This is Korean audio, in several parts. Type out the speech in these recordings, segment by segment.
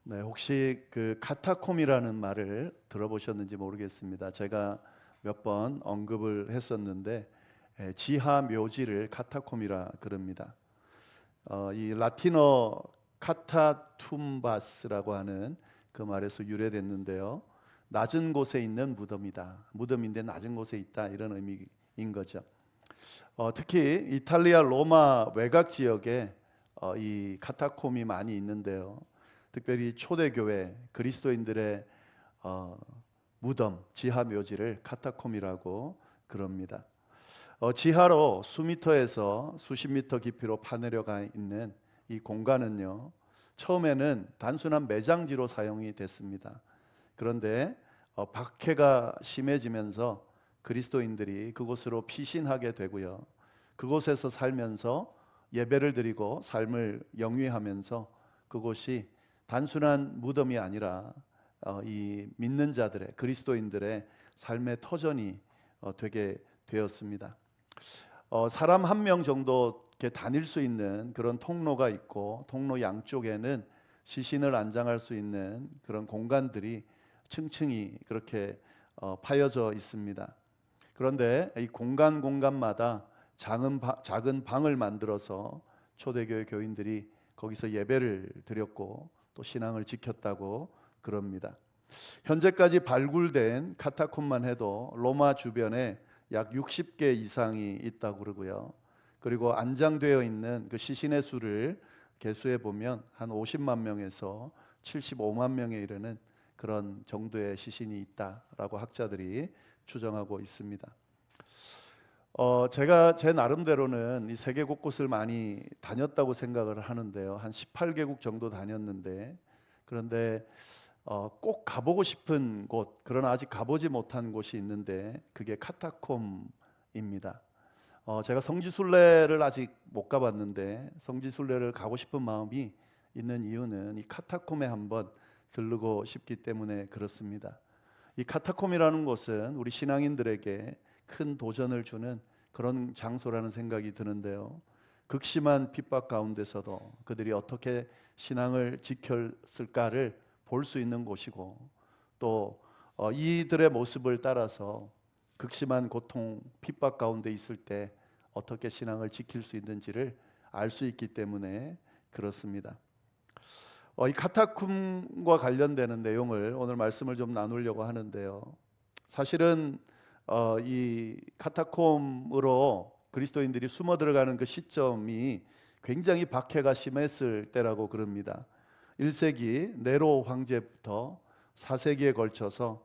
네, 혹시 그 카타콤이라는 말을 들어보셨는지 모르겠습니다. 제가 몇 번 언급을 했었는데 지하 묘지를 카타콤이라 그럽니다. 이 라틴어 카타툼바스라고 하는 그 말에서 유래됐는데요. 낮은 곳에 있는 무덤이다. 무덤인데 낮은 곳에 있다 이런 의미인 거죠. 특히 이탈리아 로마 외곽 지역에 이 카타콤이 많이 있는데요. 특별히 초대교회 그리스도인들의 어, 무덤, 지하 묘지를 카타콤이라고 그럽니다. 지하로 수미터에서 수십 미터 깊이로 파내려가 있는 이 공간은요, 처음에는 단순한 매장지로 사용이 됐습니다. 그런데 박해가 심해지면서 그리스도인들이 그곳으로 피신하게 되고요. 그곳에서 살면서 예배를 드리고 삶을 영위하면서 그곳이 단순한 무덤이 아니라 이 믿는 자들의 그리스도인들의 삶의 터전이 되게 되었습니다. 사람 한 명 정도 이렇게 다닐 수 있는 그런 통로가 있고 통로 양쪽에는 시신을 안장할 수 있는 그런 공간들이 층층이 그렇게 파여져 있습니다. 그런데 이 공간마다 작은 방을 만들어서 초대교회 교인들이 거기서 예배를 드렸고 또 신앙을 지켰다고 그럽니다. 현재까지 발굴된 카타콤만 해도 로마 주변에 약 60개 이상이 있다고 그러고요. 그리고 안장되어 있는 그 시신의 수를 계수해 보면 한 50만 명에서 75만 명에 이르는 그런 정도의 시신이 있다라고 학자들이 추정하고 있습니다. 제가 제 나름대로는 이 세계 곳곳을 많이 다녔다고 생각을 하는데요. 한 18개국 정도 다녔는데, 그런데 꼭 가보고 싶은 곳, 그러나 아직 가보지 못한 곳이 있는데 그게 카타콤입니다. 제가 성지순례를 아직 못 가봤는데 성지순례를 가고 싶은 마음이 있는 이유는 이 카타콤에 한번 들르고 싶기 때문에 그렇습니다. 이 카타콤이라는 곳은 우리 신앙인들에게 큰 도전을 주는 그런 장소라는 생각이 드는데요. 극심한 핍박 가운데서도 그들이 어떻게 신앙을 지켰을까를 볼 수 있는 곳이고 또 이들의 모습을 따라서 극심한 고통, 핍박 가운데 있을 때 어떻게 신앙을 지킬 수 있는지를 알 수 있기 때문에 그렇습니다. 이 카타콤과 관련되는 내용을 오늘 말씀을 좀 나누려고 하는데요. 사실은 이 카타콤으로 그리스도인들이 숨어 들어가는 그 시점이 굉장히 박해가 심했을 때라고 그럽니다. 1세기 네로 황제부터 4세기에 걸쳐서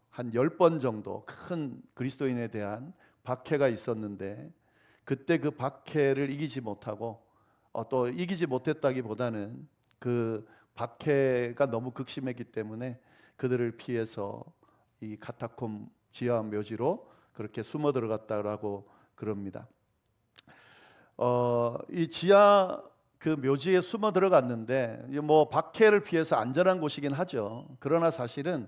한 10번 정도 큰 그리스도인에 대한 박해가 있었는데 그때 그 박해를 이기지 못하고 또 이기지 못했다기보다는 그 박해가 너무 극심했기 때문에 그들을 피해서 이 카타콤 지하 묘지로 그렇게 숨어 들어갔다라고 그럽니다. 이 지하 그 묘지에 숨어 들어갔는데 뭐 박해를 피해서 안전한 곳이긴 하죠. 그러나 사실은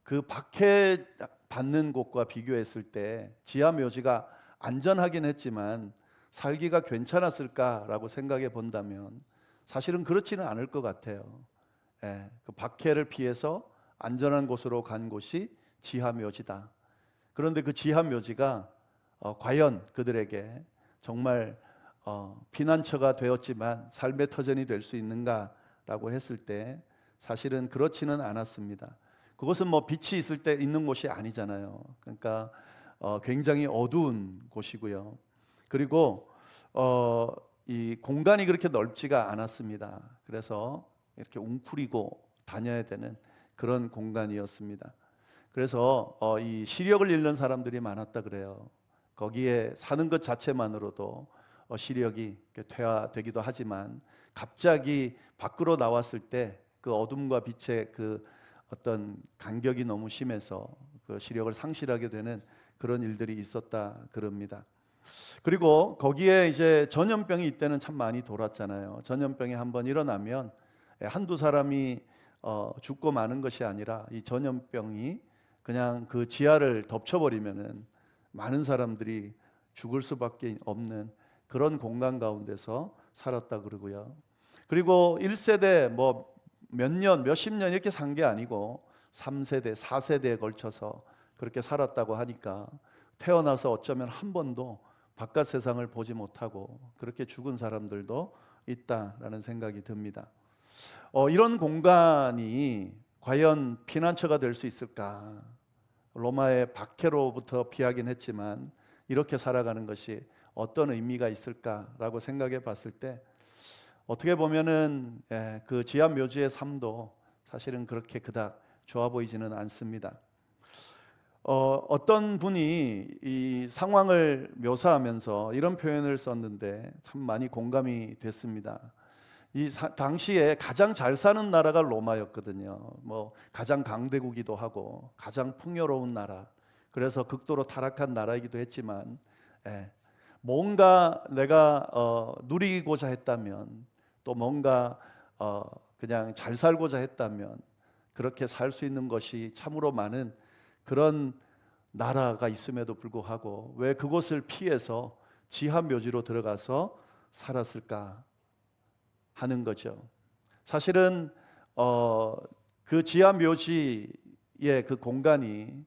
그 박해 받는 곳과 비교했을 때 지하 묘지가 안전하긴 했지만 살기가 괜찮았을까라고 생각해 본다면 사실은 그렇지는 않을 것 같아요. 그 박해를 피해서 안전한 곳으로 간 곳이 지하 묘지다. 그런데 그 지하 묘지가 과연 그들에게 정말 피난처가 되었지만 삶의 터전이 될 수 있는가라고 했을 때 사실은 그렇지는 않았습니다. 그것은 뭐 빛이 있을 때 있는 곳이 아니잖아요. 그러니까 굉장히 어두운 곳이고요. 그리고 이 공간이 그렇게 넓지가 않았습니다. 그래서 이렇게 웅크리고 다녀야 되는 그런 공간이었습니다. 그래서 이 시력을 잃는 사람들이 많았다 그래요. 거기에 사는 것 자체만으로도 시력이 퇴화되기도 하지만 갑자기 밖으로 나왔을 때 그 어둠과 빛의 그 어떤 간격이 너무 심해서 그 시력을 상실하게 되는 그런 일들이 있었다 그럽니다. 그리고 거기에 이제 전염병이 이때는 참 많이 돌았잖아요. 전염병이 한번 일어나면 한두 사람이 죽고 마는 것이 아니라 이 전염병이 그냥 그 지하를 덮쳐버리면은 많은 사람들이 죽을 수밖에 없는 그런 공간 가운데서 살았다 그러고요. 그리고 1세대 뭐 몇 년, 몇십 년 이렇게 산 게 아니고 3세대, 4세대에 걸쳐서 그렇게 살았다고 하니까 태어나서 어쩌면 한 번도 바깥 세상을 보지 못하고 그렇게 죽은 사람들도 있다라는 생각이 듭니다. 이런 공간이 과연 피난처가 될 수 있을까? 로마의 박해로부터 피하긴 했지만 이렇게 살아가는 것이 어떤 의미가 있을까라고 생각해 봤을 때 어떻게 보면은 그 지하 묘지의 삶도 사실은 그렇게 그닥 좋아 보이지는 않습니다. 어떤 분이 이 상황을 묘사하면서 이런 표현을 썼는데 참 많이 공감이 됐습니다. 당시에 가장 잘 사는 나라가 로마였거든요. 뭐 가장 강대국이기도 하고 가장 풍요로운 나라. 그래서 극도로 타락한 나라이기도 했지만, 뭔가 내가 누리고자 했다면, 또 뭔가 그냥 잘 살고자 했다면 그렇게 살 수 있는 것이 참으로 많은 그런 나라가 있음에도 불구하고 왜 그곳을 피해서 지하 묘지로 들어가서 살았을까 하는 거죠. 사실은 그 지하 묘지의 그 공간이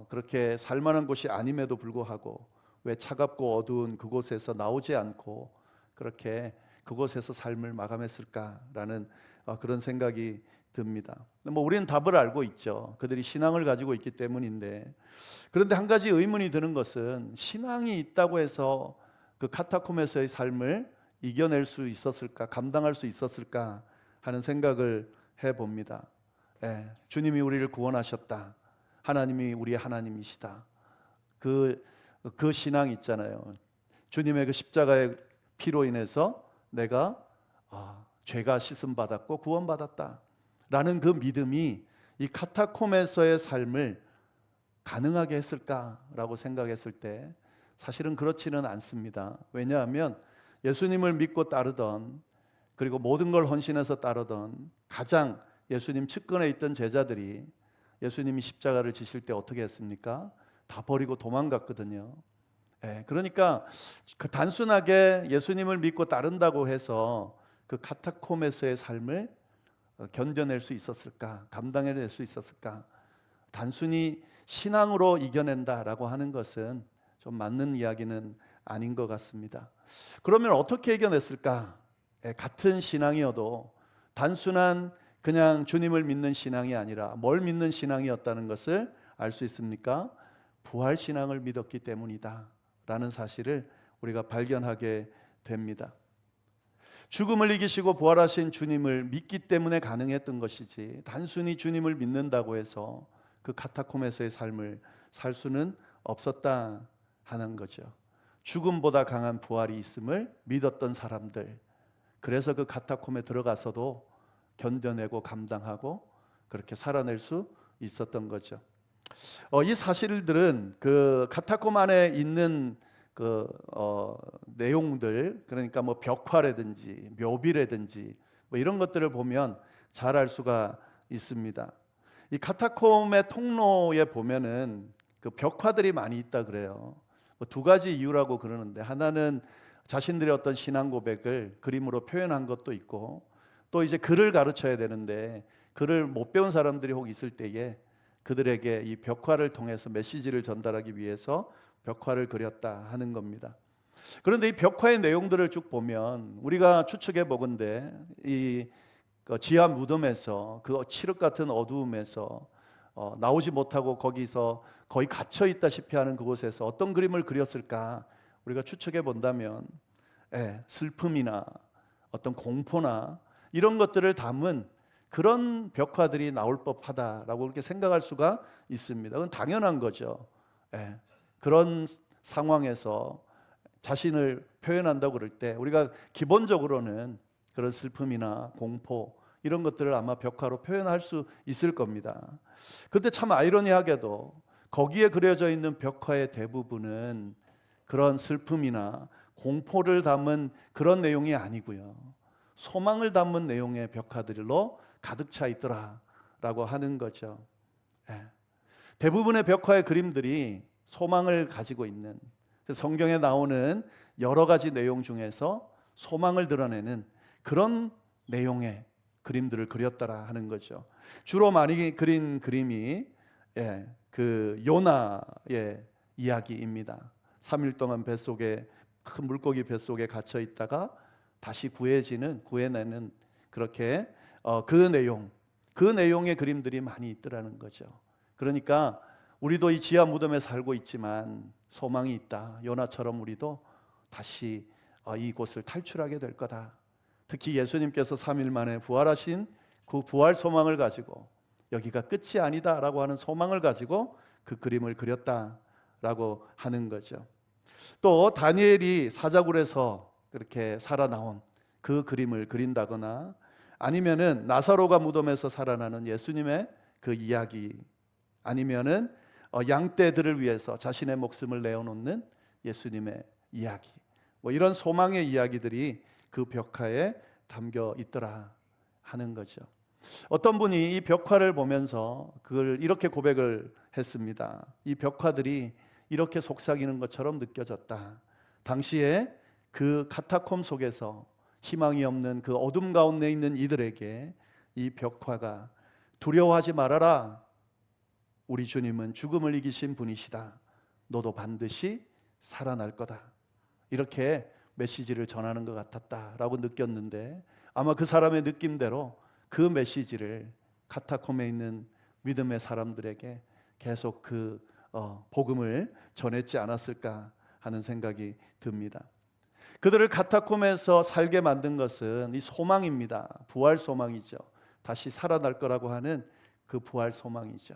그렇게 살만한 곳이 아님에도 불구하고 왜 차갑고 어두운 그곳에서 나오지 않고 그렇게 그곳에서 삶을 마감했을까라는 그런 생각이 듭니다. 뭐 우리는 답을 알고 있죠. 그들이 신앙을 가지고 있기 때문인데, 그런데 한 가지 의문이 드는 것은 신앙이 있다고 해서 그 카타콤에서의 삶을 이겨낼 수 있었을까, 감당할 수 있었을까 하는 생각을 해봅니다. 주님이 우리를 구원하셨다. 하나님이 우리의 하나님이시다. 그 신앙 있잖아요. 주님의 그 십자가의 피로 인해서 내가 죄가 씻음 받았고 구원 받았다 라는 그 믿음이 이 카타콤에서의 삶을 가능하게 했을까라고 생각했을 때 사실은 그렇지는 않습니다. 왜냐하면 예수님을 믿고 따르던, 그리고 모든 걸 헌신해서 따르던 가장 예수님 측근에 있던 제자들이 예수님이 십자가를 지실 때 어떻게 했습니까? 다 버리고 도망갔거든요. 그러니까 그 단순하게 예수님을 믿고 따른다고 해서 그 카타콤에서의 삶을 견뎌낼 수 있었을까? 감당해낼 수 있었을까? 단순히 신앙으로 이겨낸다라고 하는 것은 좀 맞는 이야기는 아닌 것 같습니다. 그러면 어떻게 이겨냈을까? 같은 신앙이어도 단순한 그냥 주님을 믿는 신앙이 아니라 뭘 믿는 신앙이었다는 것을 알 수 있습니까? 부활 신앙을 믿었기 때문이다 라는 사실을 우리가 발견하게 됩니다. 죽음을 이기시고 부활하신 주님을 믿기 때문에 가능했던 것이지, 단순히 주님을 믿는다고 해서 그 카타콤에서의 삶을 살 수는 없었다 하는 거죠. 죽음보다 강한 부활이 있음을 믿었던 사람들, 그래서 그 카타콤에 들어가서도 견뎌내고 감당하고 그렇게 살아낼 수 있었던 거죠. 이 사실들은 그 카타콤 안에 있는 그 내용들, 그러니까 뭐 벽화라든지 묘비라든지 뭐 이런 것들을 보면 잘 알 수가 있습니다. 이 카타콤의 통로에 보면은 그 벽화들이 많이 있다 그래요. 뭐 두 가지 이유라고 그러는데, 하나는 자신들의 어떤 신앙 고백을 그림으로 표현한 것도 있고, 또 이제 글을 가르쳐야 되는데 글을 못 배운 사람들이 혹 있을 때에 그들에게 이 벽화를 통해서 메시지를 전달하기 위해서 벽화를 그렸다 하는 겁니다. 그런데 이 벽화의 내용들을 쭉 보면 우리가 추측해 보건대 이 지하 무덤에서 그 칠흑 같은 어두움에서 나오지 못하고 거기서 거의 갇혀 있다시피 하는 그곳에서 어떤 그림을 그렸을까 우리가 추측해 본다면 슬픔이나 어떤 공포나 이런 것들을 담은 그런 벽화들이 나올 법하다라고 그렇게 생각할 수가 있습니다. 그건 당연한 거죠. 그런 상황에서 자신을 표현한다고 그럴 때 우리가 기본적으로는 그런 슬픔이나 공포 이런 것들을 아마 벽화로 표현할 수 있을 겁니다. 그런데 참 아이러니하게도 거기에 그려져 있는 벽화의 대부분은 그런 슬픔이나 공포를 담은 그런 내용이 아니고요, 소망을 담은 내용의 벽화들로 가득 차 있더라라고 하는 거죠. 대부분의 벽화의 그림들이 소망을 가지고 있는, 성경에 나오는 여러 가지 내용 중에서 소망을 드러내는 그런 내용의 그림들을 그렸더라 하는 거죠. 주로 많이 그린 그림이 그 요나의 이야기입니다. 3일 동안 뱃속에 큰 물고기 뱃속에 갇혀 있다가 다시 구해내는 그렇게 그 내용의 그림들이 많이 있더라는 거죠. 그러니까 우리도 이 지하 무덤에 살고 있지만 소망이 있다. 요나처럼 우리도 다시 이곳을 탈출하게 될 거다. 특히 예수님께서 3일 만에 부활하신 그 부활 소망을 가지고 여기가 끝이 아니다라고 하는 소망을 가지고 그 그림을 그렸다라고 하는 거죠. 또 다니엘이 사자굴에서 그렇게 살아나온 그 그림을 그린다거나 아니면은 나사로가 무덤에서 살아나는 예수님의 그 이야기, 아니면은 양떼들을 위해서 자신의 목숨을 내어놓는 예수님의 이야기, 뭐 이런 소망의 이야기들이 그 벽화에 담겨 있더라 하는 거죠. 어떤 분이 이 벽화를 보면서 그걸 이렇게 고백을 했습니다. 이 벽화들이 이렇게 속삭이는 것처럼 느껴졌다. 당시에 그 카타콤 속에서 희망이 없는 그 어둠 가운데 있는 이들에게 이 벽화가 두려워하지 말아라. 우리 주님은 죽음을 이기신 분이시다. 너도 반드시 살아날 거다. 이렇게 메시지를 전하는 것 같았다라고 느꼈는데, 아마 그 사람의 느낌대로 그 메시지를 카타콤에 있는 믿음의 사람들에게 계속 그 복음을 전했지 않았을까 하는 생각이 듭니다. 그들을 카타콤에서 살게 만든 것은 이 소망입니다. 부활 소망이죠. 다시 살아날 거라고 하는 그 부활 소망이죠.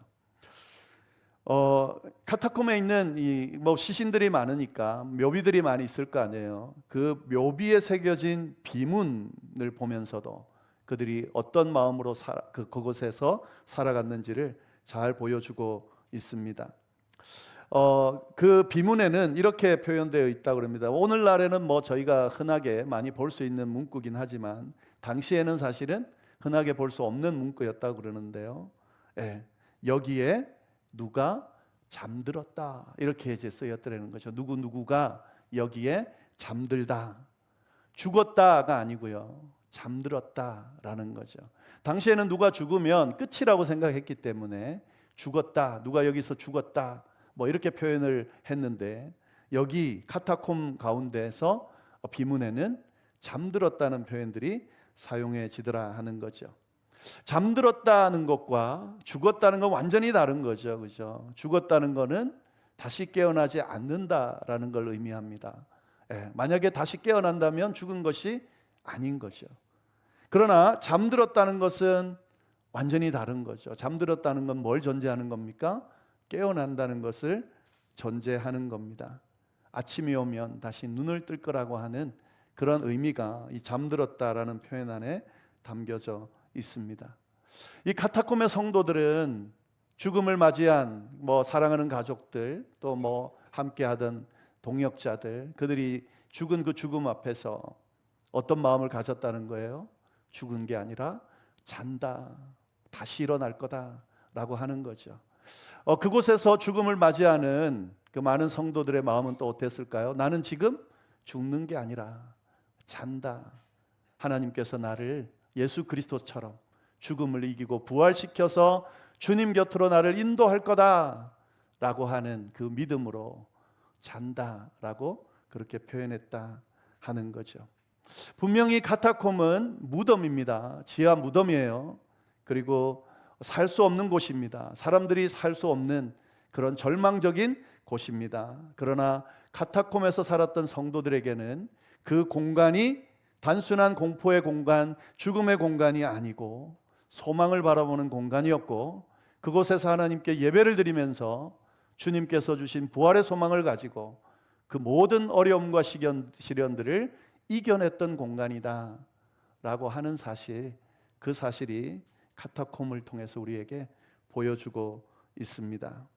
카타콤에 있는 뭐 시신들이 많으니까 묘비들이 많이 있을 거 아니에요. 그 묘비에 새겨진 비문을 보면서도 그들이 어떤 마음으로 그곳에서 살아갔는지를 잘 보여주고 있습니다. 그 비문에는 이렇게 표현되어 있다고 합니다. 오늘날에는 뭐 저희가 흔하게 많이 볼 수 있는 문구긴 하지만 당시에는 사실은 흔하게 볼 수 없는 문구였다고 그러는데요. 여기에 누가 잠들었다 이렇게 이제 쓰였더라는 거죠. 누구가 여기에 잠들다, 죽었다가 아니고요, 잠들었다라는 거죠. 당시에는 누가 죽으면 끝이라고 생각했기 때문에 죽었다, 누가 여기서 죽었다 뭐 이렇게 표현을 했는데, 여기 카타콤 가운데에서 비문에는 잠들었다는 표현들이 사용해지더라 하는 거죠. 잠들었다는 것과 죽었다는 건 완전히 다른 거죠. 그죠? 죽었다는 것은 다시 깨어나지 않는다라는 걸 의미합니다. 만약에 다시 깨어난다면 죽은 것이 아닌 거죠. 그러나 잠들었다는 것은 완전히 다른 거죠. 잠들었다는 건 뭘 전제하는 겁니까? 깨어난다는 것을 전제하는 겁니다. 아침이 오면 다시 눈을 뜰 거라고 하는 그런 의미가 이 잠들었다라는 표현 안에 담겨져 있습니다. 이 카타콤의 성도들은 죽음을 맞이한 뭐 사랑하는 가족들, 또 뭐 함께하던 동역자들, 그들이 죽은 그 죽음 앞에서 어떤 마음을 가졌다는 거예요? 죽은 게 아니라 잔다, 다시 일어날 거다라고 하는 거죠. 그곳에서 죽음을 맞이하는 그 많은 성도들의 마음은 또 어땠을까요? 나는 지금 죽는 게 아니라 잔다. 하나님께서 나를 예수 그리스도처럼 죽음을 이기고 부활시켜서 주님 곁으로 나를 인도할 거다라고 하는 그 믿음으로 잔다라고 그렇게 표현했다 하는 거죠. 분명히 카타콤은 무덤입니다. 지하 무덤이에요. 그리고 살 수 없는 곳입니다. 사람들이 살 수 없는 그런 절망적인 곳입니다. 그러나 카타콤에서 살았던 성도들에게는 그 공간이 단순한 공포의 공간, 죽음의 공간이 아니고 소망을 바라보는 공간이었고, 그곳에서 하나님께 예배를 드리면서 주님께서 주신 부활의 소망을 가지고 그 모든 어려움과 시련들을 이겨냈던 공간이다 라고 하는 사실, 그 사실이 카타콤을 통해서 우리에게 보여주고 있습니다.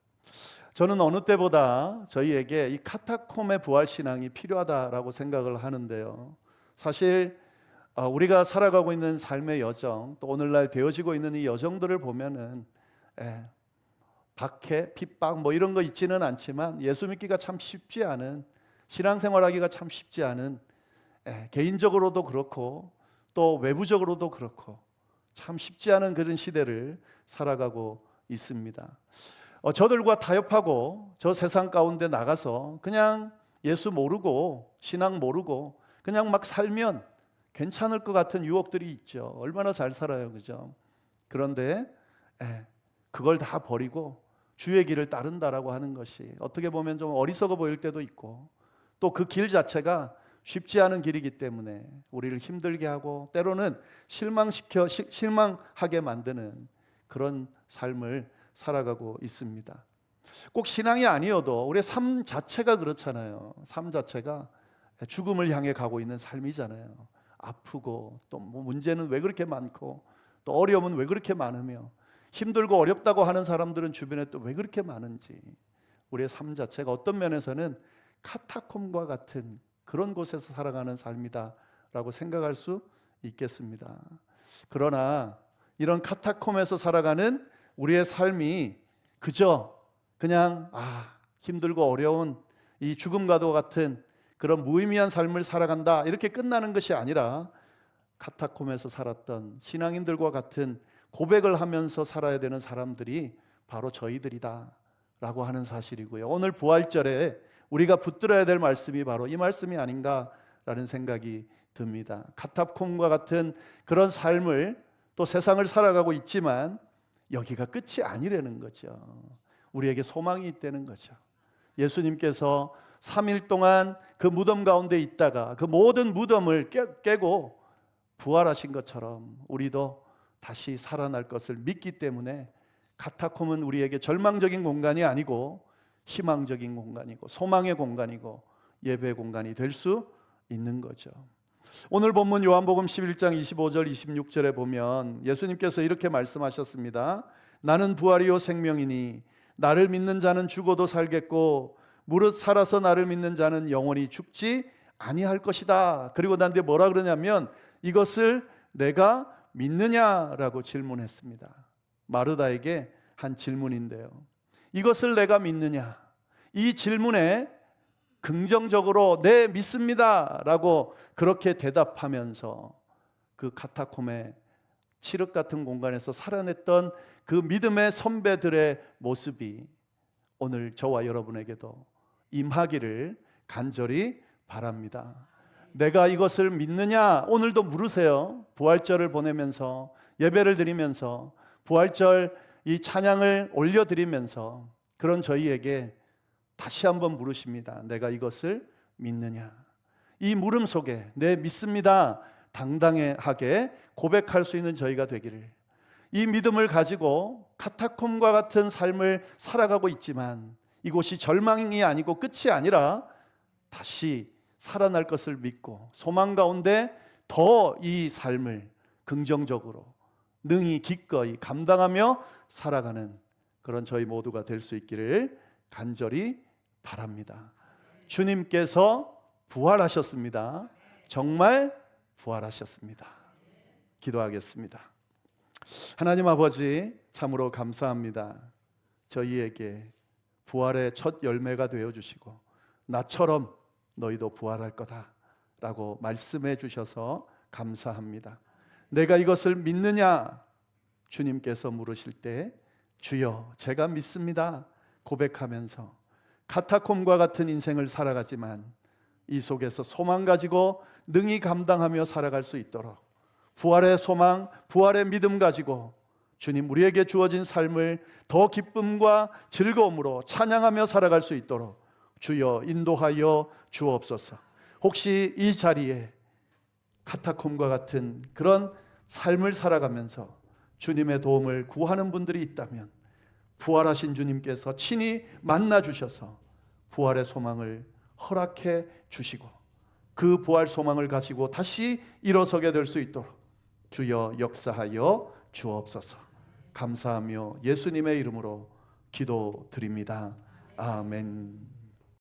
저는 어느 때보다 저희에게 이 카타콤의 부활신앙이 필요하다라고 생각을 하는데요. 사실 우리가 살아가고 있는 삶의 여정, 또 오늘날 되어지고 있는 이 여정들을 보면은 박해, 핍박 뭐 이런 거 있지는 않지만 예수 믿기가 참 쉽지 않은, 신앙생활하기가 참 쉽지 않은, 개인적으로도 그렇고 또 외부적으로도 그렇고 참 쉽지 않은 그런 시대를 살아가고 있습니다. 저들과 타협하고 저 세상 가운데 나가서 그냥 예수 모르고 신앙 모르고 그냥 막 살면 괜찮을 것 같은 유혹들이 있죠. 얼마나 잘 살아요, 그죠? 그런데 그걸 다 버리고 주의 길을 따른다라고 하는 것이 어떻게 보면 좀 어리석어 보일 때도 있고, 또 그 길 자체가 쉽지 않은 길이기 때문에 우리를 힘들게 하고 때로는 실망하게 만드는 그런 삶을 살아가고 있습니다. 꼭 신앙이 아니어도 우리의 삶 자체가 그렇잖아요. 삶 자체가 죽음을 향해 가고 있는 삶이잖아요. 아프고 또 뭐 문제는 왜 그렇게 많고 또 어려움은 왜 그렇게 많으며 힘들고 어렵다고 하는 사람들은 주변에 또 왜 그렇게 많은지, 우리의 삶 자체가 어떤 면에서는 카타콤과 같은 그런 곳에서 살아가는 삶이다라고 생각할 수 있겠습니다. 그러나 이런 카타콤에서 살아가는 우리의 삶이 그냥 힘들고 어려운 이 죽음과도 같은 그런 무의미한 삶을 살아간다 이렇게 끝나는 것이 아니라, 카타콤에서 살았던 신앙인들과 같은 고백을 하면서 살아야 되는 사람들이 바로 저희들이다 라고 하는 사실이고요. 오늘 부활절에 우리가 붙들어야 될 말씀이 바로 이 말씀이 아닌가라는 생각이 듭니다. 카타콤과 같은 그런 삶을 또 세상을 살아가고 있지만 여기가 끝이 아니라는 거죠. 우리에게 소망이 있다는 거죠. 예수님께서 3일 동안 그 무덤 가운데 있다가 그 모든 무덤을 깨고 부활하신 것처럼 우리도 다시 살아날 것을 믿기 때문에 카타콤은 우리에게 절망적인 공간이 아니고 희망적인 공간이고 소망의 공간이고 예배의 공간이 될 수 있는 거죠. 오늘 본문 요한복음 11장 25절 26절에 보면 예수님께서 이렇게 말씀하셨습니다. 나는 부활이요 생명이니 나를 믿는 자는 죽어도 살겠고 무릇 살아서 나를 믿는 자는 영원히 죽지 아니할 것이다. 그리고 나한테 뭐라 그러냐면 이것을 내가 믿느냐라고 질문했습니다. 마르다에게 한 질문인데요. 이것을 내가 믿느냐? 이 질문에 긍정적으로 네 믿습니다 라고 그렇게 대답하면서 그 카타콤의 칠흑 같은 공간에서 살아냈던 그 믿음의 선배들의 모습이 오늘 저와 여러분에게도 임하기를 간절히 바랍니다. 내가 이것을 믿느냐? 오늘도 물으세요. 부활절을 보내면서 예배를 드리면서 부활절 이 찬양을 올려드리면서 그런 저희에게 다시 한번 물으십니다. 내가 이것을 믿느냐? 이 물음 속에 네 믿습니다 당당하게 고백할 수 있는 저희가 되기를, 이 믿음을 가지고 카타콤과 같은 삶을 살아가고 있지만 이곳이 절망이 아니고 끝이 아니라 다시 살아날 것을 믿고 소망 가운데 더 이 삶을 긍정적으로 능히 기꺼이 감당하며 살아가는 그런 저희 모두가 될 수 있기를 간절히 바랍니다. 주님께서 부활하셨습니다. 정말 부활하셨습니다. 기도하겠습니다. 하나님 아버지, 참으로 감사합니다. 저희에게 부활의 첫 열매가 되어주시고 나처럼 너희도 부활할 거다 라고 말씀해 주셔서 감사합니다. 내가 이것을 믿느냐? 주님께서 물으실 때 주여 제가 믿습니다 고백하면서 카타콤과 같은 인생을 살아가지만 이 속에서 소망 가지고 능히 감당하며 살아갈 수 있도록 부활의 소망, 부활의 믿음 가지고 주님 우리에게 주어진 삶을 더 기쁨과 즐거움으로 찬양하며 살아갈 수 있도록 주여 인도하여 주옵소서. 혹시 이 자리에 카타콤과 같은 그런 삶을 살아가면서 주님의 도움을 구하는 분들이 있다면 부활하신 주님께서 친히 만나 주셔서 부활의 소망을 허락해 주시고 그 부활 소망을 가지고 다시 일어서게 될 수 있도록 주여 역사하여 주옵소서. 감사하며 예수님의 이름으로 기도드립니다. 아멘.